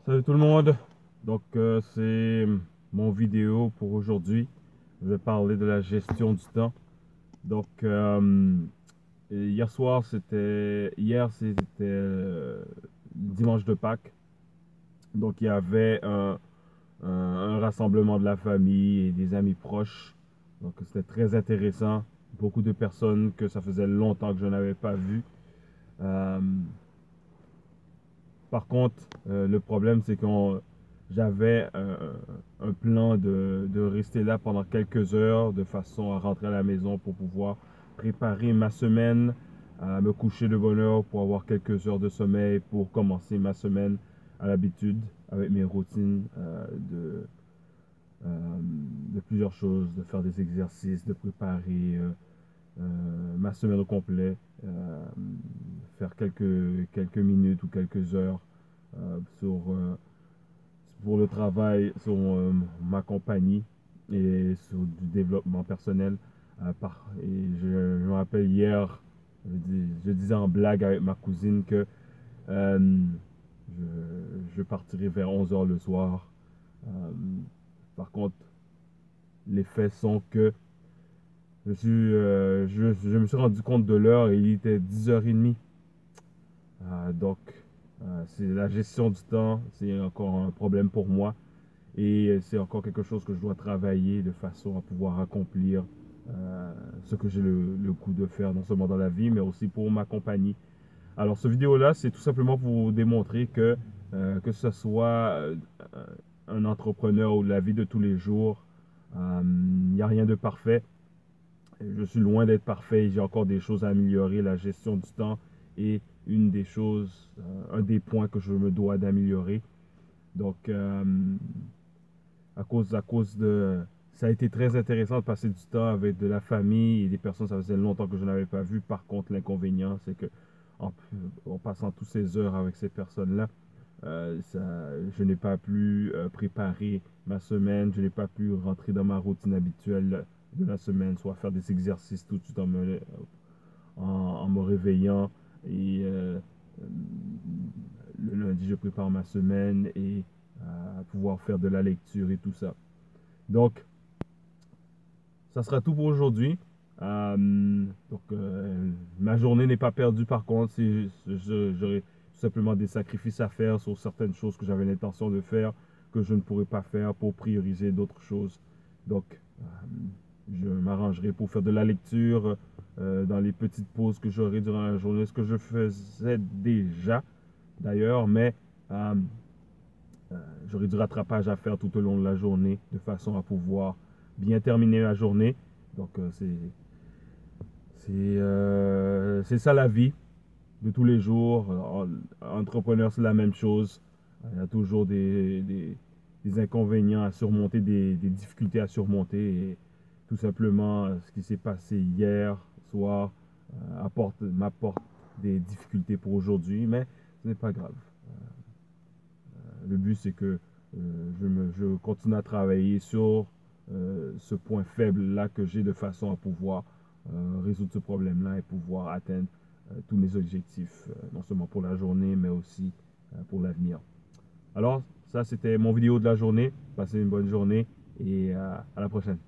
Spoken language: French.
Salut tout le monde. C'est mon vidéo pour aujourd'hui. Je vais parler de la gestion du temps. Donc hier c'était dimanche de Pâques. Donc il y avait un rassemblement de la famille et des amis proches. Donc c'était très intéressant. Beaucoup de personnes que ça faisait longtemps que je n'avais pas vues. Euh, Par contre, le problème, c'est que j'avais un plan de rester là pendant quelques heures de façon à rentrer à la maison pour pouvoir préparer ma semaine, à me coucher de bonne heure pour avoir quelques heures de sommeil pour commencer ma semaine à l'habitude avec mes routines de plusieurs choses, de faire des exercices, de préparer ma semaine au complet, faire quelques minutes ou quelques heures pour le travail sur ma compagnie et sur du développement personnel. Je me rappelle hier, je disais en blague avec ma cousine que euh, je partirai vers 11 heures le soir. Euh, Par contre, les faits sont que je me suis rendu compte de l'heure et il était 10h30. Donc, c'est la gestion du temps, c'est encore un problème pour moi et c'est encore quelque chose que je dois travailler de façon à pouvoir accomplir ce que j'ai le goût de faire, non seulement dans la vie, mais aussi pour ma compagnie. Alors, ce vidéo-là, c'est tout simplement pour vous démontrer que ce soit un entrepreneur ou la vie de tous les jours, il n'y a rien de parfait. Je suis loin d'être parfait, j'ai encore des choses à améliorer. La gestion du temps est une des choses, un des points que je me dois d'améliorer. Donc, à cause de... Ça a été très intéressant de passer du temps avec de la famille et des personnes, ça faisait longtemps que je n'avais pas vu. Par contre, l'inconvénient, c'est que en, en passant toutes ces heures avec ces personnes-là, je n'ai pas pu préparer ma semaine, je n'ai pas pu rentrer dans ma routine habituelle de la semaine, soit faire des exercices tout de suite en me réveillant. Et le lundi, je prépare ma semaine et pouvoir faire de la lecture et tout ça. Donc, ça sera tout pour aujourd'hui. Ma journée n'est pas perdue par contre. J'aurai tout simplement des sacrifices à faire sur certaines choses que j'avais l'intention de faire, que je ne pourrai pas faire pour prioriser d'autres choses. Donc, je m'arrangerai pour faire de la lecture dans les petites pauses que j'aurai durant la journée, ce que je faisais déjà d'ailleurs, mais euh, j'aurai du rattrapage à faire tout au long de la journée de façon à pouvoir bien terminer la journée. Donc, c'est ça la vie de tous les jours. Entrepreneur, c'est la même chose. Il y a toujours des inconvénients à surmonter, des difficultés à surmonter. Et tout simplement, ce qui s'est passé hier soir m'apporte des difficultés pour aujourd'hui, mais ce n'est pas grave. Le but, c'est que je continue à travailler sur ce point faible-là que j'ai de façon à pouvoir résoudre ce problème-là et pouvoir atteindre tous mes objectifs, non seulement pour la journée, mais aussi pour l'avenir. Alors, ça, c'était mon vidéo de la journée. Passez une bonne journée et à la prochaine.